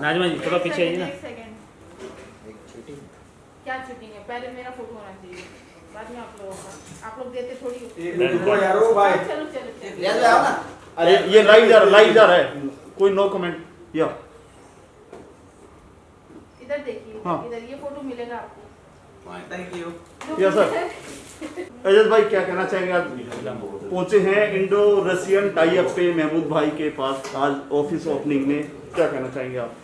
नाजमा जी थोड़ा पीछे आइए ना। एक सेकंड, क्या शूटिंग है? पहले मेरा फोटो होना चाहिए, बाद में आप लोगों का। आप लोग देते थोड़ी हो। यारो भाई चलो चलो चलो। रियाज भाई आओ ना। अरे ये लाइव जा रहा है, कोई नो कमेंट या इधर देखिए, हाँ। इधर ये फोटो मिलेगा आपको। Thank you. Yes sir. Ejaz भाई क्या कहना चाहेंगे? आज पहुंचे हैं इंडो रशियन टाई अप पे महमूद भाई के पास आज ऑफिस ओपनिंग में, क्या कहना चाहेंगे आप?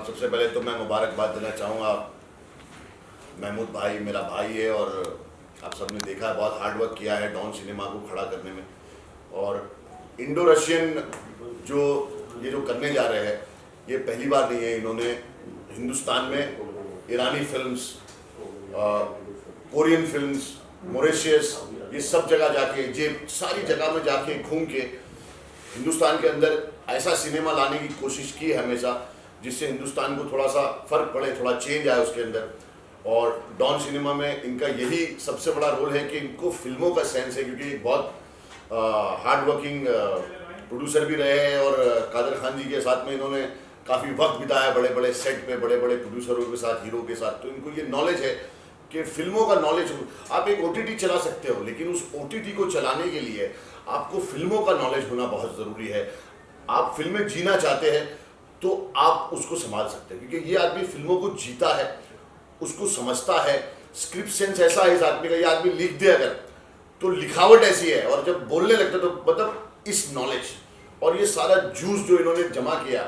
सबसे पहले तो मैं मुबारकबाद देना चाहूँगा। महमूद भाई मेरा भाई है और आप सबने देखा है बहुत हार्ड वर्क किया है डॉन सिनेमा को खड़ा करने में। और इंडो रशियन जो करने जा रहे हैं ये पहली बार नहीं है। इन्होंने हिंदुस्तान में ईरानी फिल्म्स, कोरियन फिल्म्स, मॉरिशस, ये सब जगह जाके, ये सारी जगह में जाके घूम के हिंदुस्तान के अंदर ऐसा सिनेमा लाने की कोशिश की है हमेशा जिससे हिंदुस्तान को थोड़ा सा फ़र्क पड़े, थोड़ा चेंज आए उसके अंदर। और डॉन सिनेमा में इनका यही सबसे बड़ा रोल है कि इनको फिल्मों का सेंस है, क्योंकि एक बहुत हार्ड वर्किंग प्रोड्यूसर भी रहे हैं और कादर खान जी के साथ में इन्होंने काफ़ी वक्त बिताया बड़े बड़े सेट पे, बड़े बड़े प्रोड्यूसरों के साथ, हीरो के साथ। तो इनको ये नॉलेज है कि फिल्मों का नॉलेज। आप एक OTT चला सकते हो लेकिन उस OTT को चलाने के लिए आपको फिल्मों का नॉलेज होना बहुत ज़रूरी है। आप फिल्में जीना चाहते हैं तो आप उसको संभाल सकते हैं, क्योंकि ये आदमी फिल्मों को जीता है, उसको समझता है। स्क्रिप्ट सेंस ऐसा है इस आदमी का, ये आदमी लिख दे अगर तो लिखावट ऐसी है और जब बोलने लगता तो मतलब इस नॉलेज और ये सारा जूस जो इन्होंने जमा किया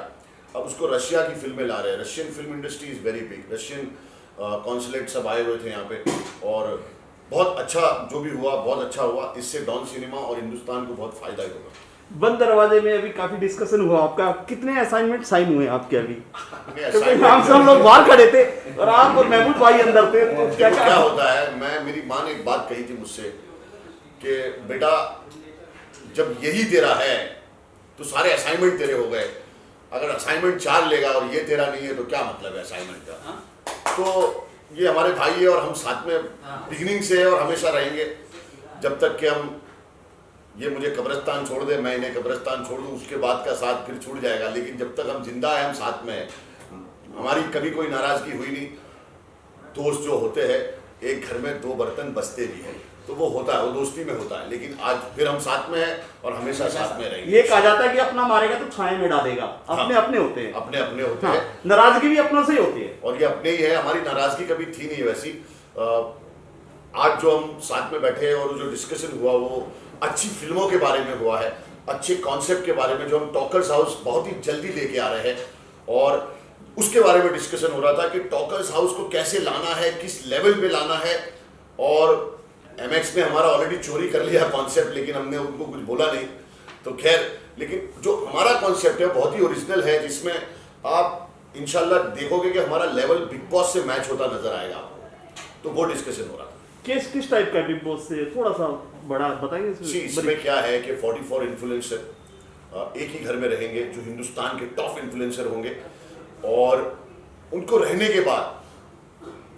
अब उसको रशिया की फिल्में ला रहे हैं। Russian film industry is very big. Russian consulate सब आए हुए थे यहाँ पे और बहुत अच्छा जो भी हुआ बहुत अच्छा हुआ। इससे डॉन सिनेमा और हिंदुस्तान को बहुत फ़ायदा ही होगा। बंद दरवाजे में अभी काफी डिस्कशन हुआ आपका, कितने असाइनमेंट साइन हुए आपके अभी? क्योंकि हम लोग बाहर खड़े थे और आप और महमूद भाई अंदर थे, तो क्या होता है, मेरी माँ ने एक बात कही थी मुझसे कि बेटा जब यही तेरा है तो सारे असाइनमेंट तेरे हो गए, अगर असाइनमेंट 4 लेगा और ये तेरा नहीं है तो क्या मतलब है असाइनमेंट का। तो ये हमारे भाई है और हम साथ में बिगिनिंग से है और हमेशा रहेंगे जब तक कि हम ये मुझे कब्रिस्तान छोड़ दे, मैं इन्हें कब्रिस्तान छोड़ दूँ, उसके बाद का साथ फिर छूट जाएगा। लेकिन जब तक हम जिंदा हैं हम साथ में हैं। हमारी कभी कोई नाराज़गी हुई नहीं। दोस्त जो होते हैं एक घर में 2 बर्तन बसते भी हैं, तो वो होता है, वो दोस्ती में होता है। लेकिन आज फिर हम साथ में हैं और हमेशा साथ में रहेंगे। ये कहा जाता है कि अपना मारेगा तो छाया में डालेगा। अपने अपने होते हैं, अपने अपने होते हैं। नाराजगी भी अपनों से ही होती है और ये अपने ही है। हमारी नाराज़गी कभी थी नहीं वैसी। आज जो हम साथ में बैठे हैं और जो डिस्कशन हुआ वो अच्छी फिल्मों के बारे में हुआ है, अच्छे कॉन्सेप्ट के बारे में जो हम टॉकर्स हाउस बहुत ही जल्दी लेके आ रहे हैं। और उसके बारे में डिस्कशन हो रहा था कि टॉकर्स हाउस को कैसे लाना है, किस लेवल पे लाना है। और MX ने हमारा ऑलरेडी चोरी कर लिया कॉन्सेप्ट, लेकिन हमने उनको कुछ बोला नहीं। तो खैर, लेकिन जो हमारा कॉन्सेप्ट है बहुत ही ओरिजिनल है, जिसमें आप इंशाल्लाह देखोगे कि हमारा लेवल बिग बॉस से मैच होता नजर आएगा आपको। तो वो डिस्कशन हो रहा था। किस टाइप का बिग बॉस से थोड़ा सा बड़ा बताएंगे? इसमें क्या है कि 44 इन्फ्लुएंसर एक ही घर में रहेंगे जो हिंदुस्तान के टॉप इन्फ्लुएंसर होंगे और उनको रहने के बाद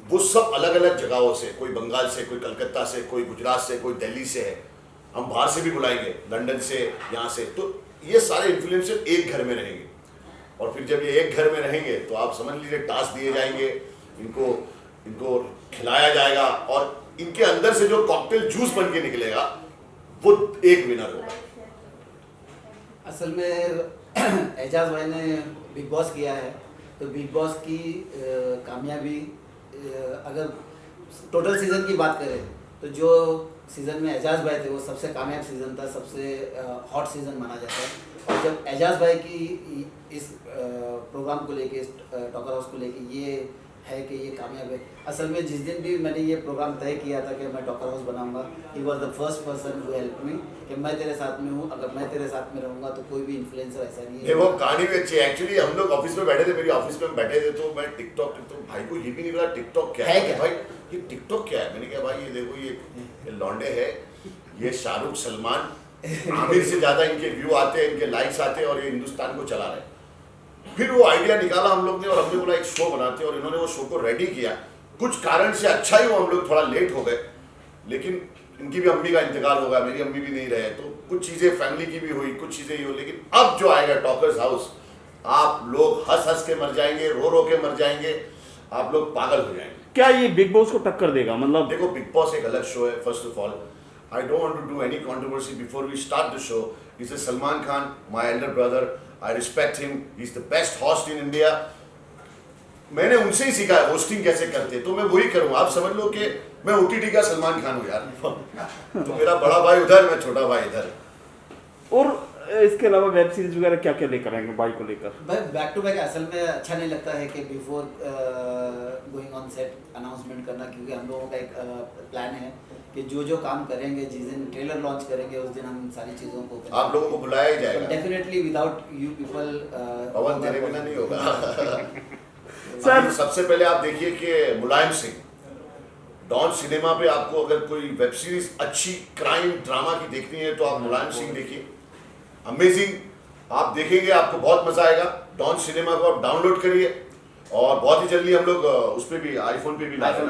वो सब अलग अलग जगहों से, कोई बंगाल से, कोई कलकत्ता से, कोई गुजरात से, कोई दिल्ली से है, हम बाहर से भी बुलाएंगे, लंदन से, यहाँ से। तो ये सारे इन्फ्लुएंसर एक घर में रहेंगे और फिर जब ये एक घर में रहेंगे तो आप समझ लीजिए टास्क दिए जाएंगे, इनको खिलाया जाएगा और इनके अंदर से जो कॉकटेल जूस बन के निकलेगा वो एक विनर होगा। असल में एजाज भाई ने बिग बॉस किया है तो बिग बॉस की कामयाबी अगर टोटल सीज़न की बात करें तो जो सीज़न में एजाज भाई थे वो सबसे कामयाब सीज़न था, सबसे हॉट सीज़न माना जाता है। और जब एजाज भाई की इस प्रोग्राम को लेके, इस टॉकर हाउस को लेके ये है कि ये कामयाब है। असल में जिस दिन भी मैंने ये प्रोग्राम तय किया था कि मैं टॉकर हाउस बनाऊंगा, he was the first person who help me कि मैं तेरे साथ में हूँ, अगर मैं तेरे साथ में रहूँगा तो कोई भी इन्फ्लुएंसर ऐसा नहीं है। वो कहानी भी अच्छी है। एक्चुअली हम लोग ऑफिस में बैठे थे, मेरी ऑफिस में बैठे थे, तो मैं टिकटॉक भाई को ये भी नहीं पता टिकटॉक क्या है। भाई ये टिकटॉक क्या है? मैंने कहा भाई ये देखो ये लौंडे है, ये शाहरुख, सलमान, आमिर से ज़्यादा इनके व्यू आते हैं, इनके लाइक्स आते हैं और ये हिंदुस्तान को चला रहे हैं। फिर वो आइडिया निकाला हम लोग ने और हमने बोला एक शो बनाते हैं और इन्होंने वो शो को रेडी किया। कुछ कारण से अच्छा ही वो हम लोग थोड़ा लेट हो गए, लेकिन इनकी भी अम्मी का इंतकाल हो गया, मेरी अम्मी भी नहीं रहे, तो कुछ चीज़ें फैमिली की भी हुई, कुछ चीज़ें ही हो। लेकिन अब जो आएगा टॉकर्स हाउस आप लोग हंस हंस के मर जाएंगे, रो रो के मर जाएंगे, आप लोग पागल हो जाएंगे। क्या ये बिग बॉस को टक्कर देगा? मतलब देखो, बिग बॉस एक अलग शो है। First of all, I don't want to do any controversy before we start the show. Is Salman Khan, my elder brother, I respect him, he is the best host in India. मैंने उनसे ही सीखा है hosting कैसे करते, तो मैं वही करूँ। आप समझ लो कि मैं OTT का सलमान खान हूँ यार। तो मेरा बड़ा भाई उधर, मैं छोटा भाई इधर। और इसके अलावा वेब सीरीज वगैरह क्या क्या लेकर आएंगे भाई को लेकर? भाई बैक टू बैक असल में अच्छा नहीं लगता है कि before going on set announcement करना, क्योंकि हम लोगों का एक प्लान है कि जो जो काम करेंगे, जिस दिन ट्रेलर लॉन्च करेंगे उस दिन हम सारी चीज़ों को आप लोगों को बुलाया ही जाएगा। डेफिनेटली विदाउट यू पीपल पवन तेरे बिना नहीं होगा। सर सबसे पहले आप देखिए कि मुलायम सिंह, डॉन सिनेमा पे आपको अगर कोई वेब सीरीज अच्छी क्राइम ड्रामा की देखनी है तो आप मुलायम सिंह देखिए, अमेजिंग। आप देखेंगे, आपको बहुत मजा आएगा। डॉन सिनेमा को आप डाउनलोड करिए और बहुत ही जल्दी हम लोग उस पर भी, आईफोन पे भी ला रहे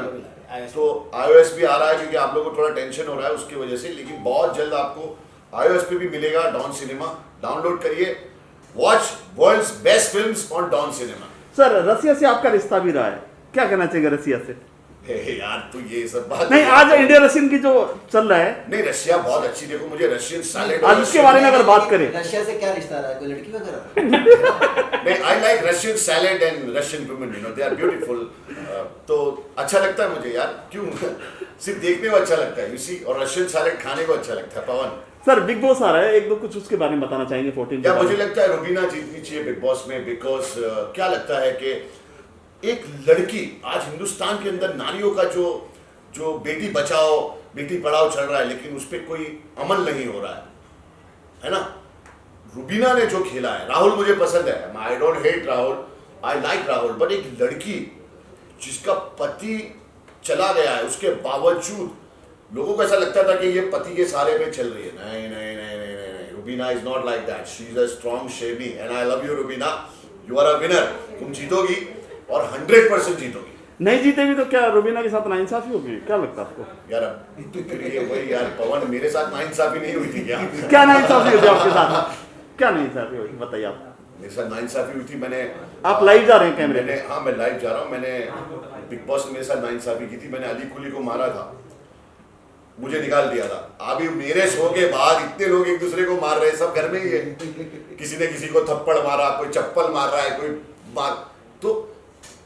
हैं। तो iOS भी आ रहा है, क्योंकि आप लोगों को थोड़ा टेंशन हो रहा है उसकी वजह से, लेकिन बहुत जल्द आपको iOS पे भी मिलेगा डॉन सिनेमा। डाउनलोड करिए, watch world's best films on Don cinema. Sir, Russia से आपका रिश्ता भी रहा है, क्या कहना चाहिए रसिया से? यार तो ये सब बात नहीं, आज इंडिया रशियन की जो चल रहा है। नहीं, रशिया बहुत अच्छी। देखो, मुझे रशियन सैलेड, आज उसके बारे में अगर बात करें, रशिया से क्या रिश्ता रहा है, कोई लड़की वगैरह? नहीं, I like Russian salad and Russian women, you know, they are beautiful. तो अच्छा लगता है मुझे यार, क्यों? सिर्फ देखने को अच्छा लगता है, यू सी, और रशियन सैलेड खाने को अच्छा लगता है। पवन सर, बिग बॉस आ रहा है, एक दो कुछ उसके बारे में बताना चाहेंगे? 14 क्या मुझे लगता है रुबीना जीतनी चाहिए बिग बॉस में, बिकॉज क्या लगता है कि एक लड़की, आज हिंदुस्तान के अंदर नारियों का जो बेटी बचाओ बेटी पढ़ाओ चल रहा है, लेकिन उस पर कोई अमल नहीं हो रहा है ना? रुबीना ने जो खेला है, राहुल मुझे पसंद है, I don't hate Rahul, I like Rahul, but एक लड़की जिसका पति चला गया है, उसके बावजूद लोगों को ऐसा लगता था कि ये पति के सहारे पे चल रही है। नहीं नहीं नहीं नहीं नहीं, Rubina is not like that, she is a strong शेरनी and I love you Rubina, you are a winner. तुम जीतोगी और 100% जीतोगी। नहीं जीतेगी तो क्या रुबीना के साथ नाइंसाफी होगी? क्या लगता है आपको? यार अब फिर ये वही यार, पवन मेरे साथ नाइंसाफी नहीं हुई थी क्या? क्या नाइंसाफी हुई थी आपके साथ? क्या नाइंसाफी हुई, बताइए आप। मेरे साथ नाइंसाफी हुई थी। मैंने, आप लाइव जा रहे हैं कैमरे मैंने, हाँ मैं लाइव जा रहा हूँ। मैंने, बिग बॉस ने मेरे साथ नाइंसाफी की थी। मैंने अली कुली को मारा था, मुझे निकाल दिया था। अभी मेरे शो के बाद इतने लोग एक दूसरे को मार रहे हैं, सब घर में ही है। किसी ने किसी को थप्पड़ मारा, कोई चप्पल मार रहा है, कोई मार। तो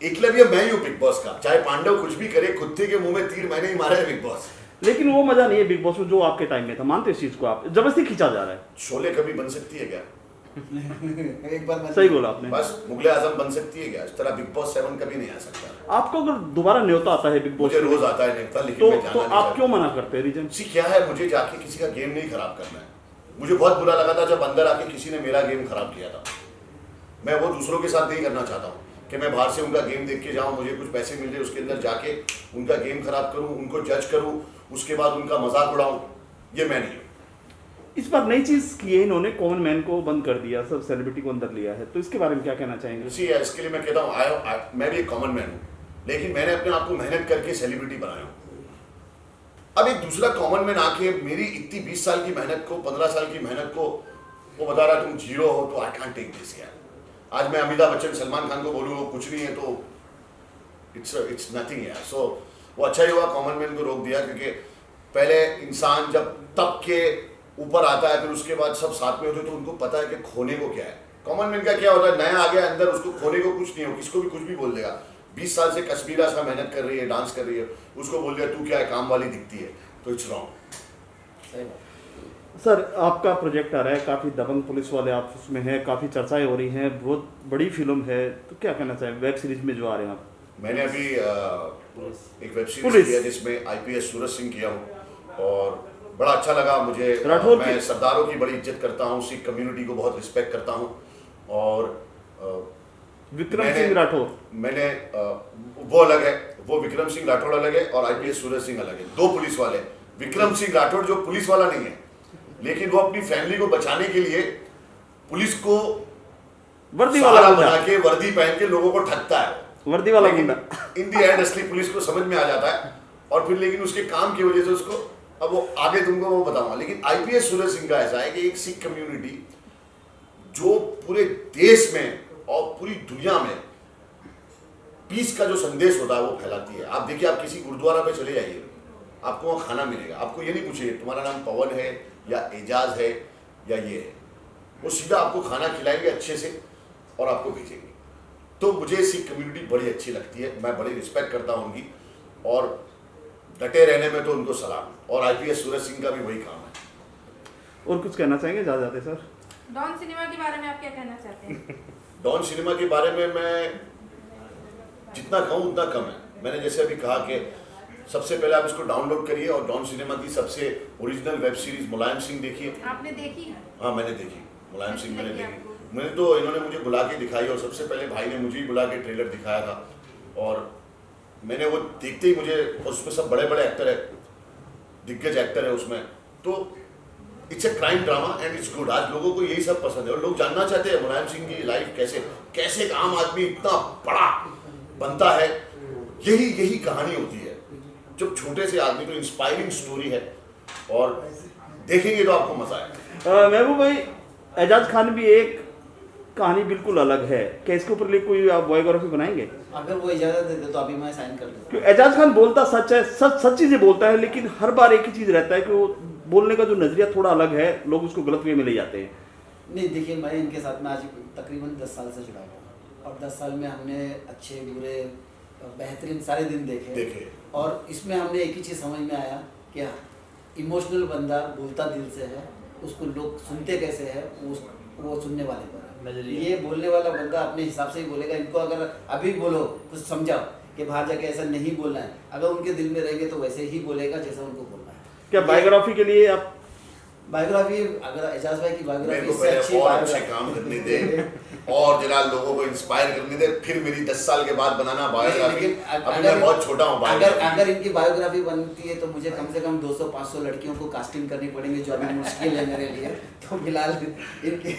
एकलव्य मैं ही हूँ बिग बॉस का। चाहे पांडव कुछ भी करे, कुत्ते के मुंह में तीर मैंने ही मारा है बिग बॉस। लेकिन वो मजा नहीं है बिग बॉस में जो आपके टाइम में था, मानते इस चीज को? आप जबरदस्ती खींचा जा रहा है। शोले कभी बन सकती है क्या? एक बार मैं सही बोला आपने। बस मुगले आजम बन सकती है क्या? इस तरह बिग बॉस 7 कभी नहीं आ सकता। आपको अगर दोबारा न्योता आता है बिग बॉस, मुझे रोज आता है नेता, लेकिन तो मैं जाना नहीं आप चाहता। क्यों मना करते हैं? रीजन सी क्या है, मुझे जाके किसी का गेम नहीं खराब करना है। मुझे बहुत बुरा लगा था जब अंदर आके किसी ने मेरा गेम खराब किया था। मैं वो दूसरों के साथ नहीं करना चाहता हूँ कि मैं बाहर से उनका गेम देख के जाऊँ, मुझे कुछ पैसे मिल जाए, उसके अंदर जाके उनका गेम खराब करूँ, उनको जज करूँ, उसके बाद उनका मजाक उड़ाऊँ। ये मैं नहीं हूँ। इस बार नई चीज की है इन्होंने, कॉमन मैन को बंद कर दिया, सब सेलिब्रिटी को अंदर लिया है, तो इसके बारे में क्या कहना चाहेंगे? इसी इसके लिए मैं कहता हूँ, मैं भी एक कॉमन मैन हूँ, लेकिन मैंने अपने आप को मेहनत करके सेलिब्रिटी बनाया हूँ। अब एक दूसरा कॉमन मैन आके मेरी इतनी 20 साल की मेहनत को, 15 साल की मेहनत को वो बता रहा है तुम जीरो हो, तो आई कांट टेक दिस यार। आज मैं अमिताभ बच्चन, सलमान खान को बोलूँ वो कुछ नहीं है, तो इट्स नथिंग यार। सो वो अच्छा ही हुआ कॉमन मैन को रोक दिया, क्योंकि पहले इंसान जब तब के ऊपर आता है, फिर उसके बाद सब साथ में होते, तो उनको पता है कि खोने को क्या है। कॉमन मैन का क्या होता है, नया आ गया अंदर, उसको खोने को कुछ नहीं हो, किसको भी कुछ भी बोल देगा। 20 साल से कश्मीरा सा मेहनत कर रही है, डांस कर रही है, उसको बोल दिया तू क्या है, काम वाली दिखती है, तो इट्स रॉन्ग। सर, आपका प्रोजेक्ट आ रहा है, काफ़ी दबंग पुलिस वाले आप उसमें हैं, काफ़ी चर्चाएं हो रही हैं, बहुत बड़ी फिल्म है, तो क्या कहना चाहें वेब सीरीज में जो आ रहे हैं आप? मैंने अभी एक वेब सीरीज किया जिसमें IPS सूरज सिंह किया हूँ, और बड़ा अच्छा लगा मुझे। मैं सरदारों की बड़ी इज्जत करता हूँ, सिख कम्युनिटी को बहुत रिस्पेक्ट करता हूँ, और विक्रम सिंह राठौर, मैंने वो अलग है, वो विक्रम सिंह राठौर अलग है और IPS सूरज सिंह अलग है। दो पुलिस वाले। विक्रम सिंह राठौर जो पुलिस वाला नहीं है, लेकिन वो अपनी फैमिली को बचाने के लिए पुलिस को वर्दी वाला बना के, वर्दी पहन के लोगों को ठगता है, वर्दी वाला गुंडा। इन दी एंड असली पुलिस को समझ में आ जाता है, और फिर लेकिन उसके काम की वजह से उसको, अब वो आगे तुमको वो बताऊंगा। लेकिन IPS सूरज सिंह का ऐसा है कि एक सिख कम्युनिटी जो पूरे देश में और पूरी दुनिया में पीस का जो संदेश होता है वो फैलाती है। आप देखिए, आप किसी गुरुद्वारा पे चले जाइए, आपको वहाँ खाना मिलेगा, आपको ये नहीं पूछिए तुम्हारा नाम पवन है या एजाज है या ये है, वो सीधा आपको खाना खिलाएंगे अच्छे से और आपको भेजेंगे। तो मुझे सिख कम्युनिटी बड़ी अच्छी लगती है, मैं बड़ी रिस्पेक्ट करता हूँ उनकी, और डटे रहने में तो उनको सलाम। और आईपीएस सूरज सिंह का भी वही काम है। और कुछ कहना चाहेंगे ज़्यादा जाते सर? डॉन सिनेमा के बारे में आप क्या कहना चाहते हैं? डॉन सिनेमा के बारे में मैं जितना कहूँ उतना कम है। मैंने जैसे अभी कहा कि सबसे पहले आप इसको डाउनलोड करिए और डॉन सिनेमा की सबसे original web series Mulayam Singh देखिए। आपने देखी? हाँ मैंने देखी, मुलायम सिंह मैंने देखी। मैंने तो इन्होंने मुझे बुला के दिखाई, और सबसे पहले भाई ने मुझे ही बुला के ट्रेलर दिखाया था, और मैंने वो देखते ही मुझे, उसमें सब बड़े बड़े एक्टर है, दिग्गज एक्टर है उसमें, तो it's a crime drama and it's good. आज लोगों को यही सब पसंद है और लोग जानना चाहते हैं मुलायम सिंह की लाइफ कैसे एक आम आदमी इतना बड़ा बनता है। यही कहानी होती है, जब छोटे से आदमी को इंस्पायरिंग स्टोरी है, और देखेंगे तो आपको मजा आएगा। महबूब भाई, एजाज खान भी एक कहानी बिल्कुल अलग है, क्या इसके ऊपर कोई आप बायोग्राफी बनाएंगे? अगर वो इजाजत दे दे तो अभी मैं साइन कर दूँ। क्योंकि एजाज खान बोलता सच है, सच चीजें बोलता है, लेकिन हर बार एक ही चीज रहता है कि वो बोलने का जो नजरिया थोड़ा अलग है, लोग उसको गलत वे में ले जाते हैं। नहीं देखिए, मैं इनके साथ में आज तकरीबन 10 साल से जुड़ा हुआ हूँ, और 10 साल में हमने अच्छे बुरे बेहतरीन सारे दिन देखे। और इसमें हमने एक ही चीज़ समझ में आया कि इमोशनल बंदा बोलता दिल से है, उसको लोग सुनते कैसे है वो सुनने वाले पर है। ये बोलने वाला बंदा अपने हिसाब से ही बोलेगा। इनको अगर अभी बोलो कुछ समझाओ कि बाहर जाके ऐसा नहीं बोलना है, अगर उनके दिल में रहेंगे तो वैसे ही बोलेगा जैसा उनको बोलना है। क्या बायोग्राफी के लिए आप बायोग्राफी, अगर एजाज भाई की बायोग्राफी मेरे को पहले और अच्छे काम करने दे और जरा लोगों को इंस्पायर करने दे, फिर मेरी 10 साल के बाद बनाना बायोग्राफी। अभी मैं बहुत छोटा हूँ। अगर इनकी बायोग्राफी बनती है तो मुझे कम से कम 200-500 लड़कियों को कास्टिंग करनी पड़ेगी, जो अभी मुश्किल है मेरे लिए। तो फिलहाल इनकी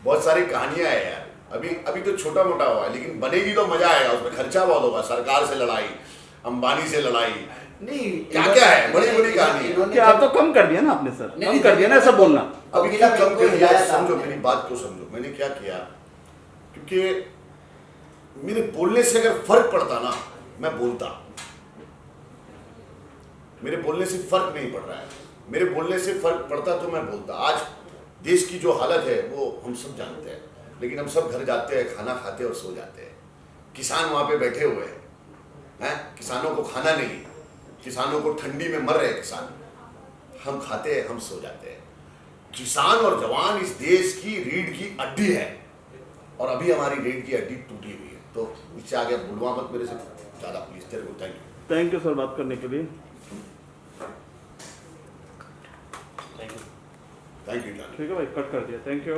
बहुत सारी कहानियां है यार। अभी तो छोटा मोटा हुआ है, लेकिन बनेगी तो मजा आएगा। उसमें खर्चा बहुत होगा, सरकार से लड़ाई, अंबानी से लड़ाई, नहीं क्या है, बड़ी कहानी है। क्या आप तो कम कर दिया ना आपने सर, कम कर दिया ना ऐसा बोलना। अभी क्या कम कर दिया, समझो मेरी बात को समझो। मैंने क्या किया, क्योंकि मेरे बोलने से अगर फर्क पड़ता ना, मैं बोलता। मेरे बोलने से फर्क नहीं पड़ रहा है, मेरे बोलने से फर्क पड़ता तो मैं बोलता। आज देश की जो हालत है वो हम सब जानते हैं, लेकिन हम सब घर जाते हैं, खाना खाते और सो जाते हैं। किसान वहां पे बैठे हुए हैं, किसानों को खाना नहीं, किसानों को ठंडी में मर रहे किसान। हम खाते हैं, हम सो जाते हैं। किसान और जवान इस देश की रीढ़ की हड्डी है, और अभी हमारी रीढ़ की हड्डी टूटी हुई है। तो इससे आगे बुलवा मत मेरे से ज़्यादा प्लीज। तेरे को थैंक यू सर बात करने के लिए। Thank you. ठीक है भाई, कट कर दिया। Thank you.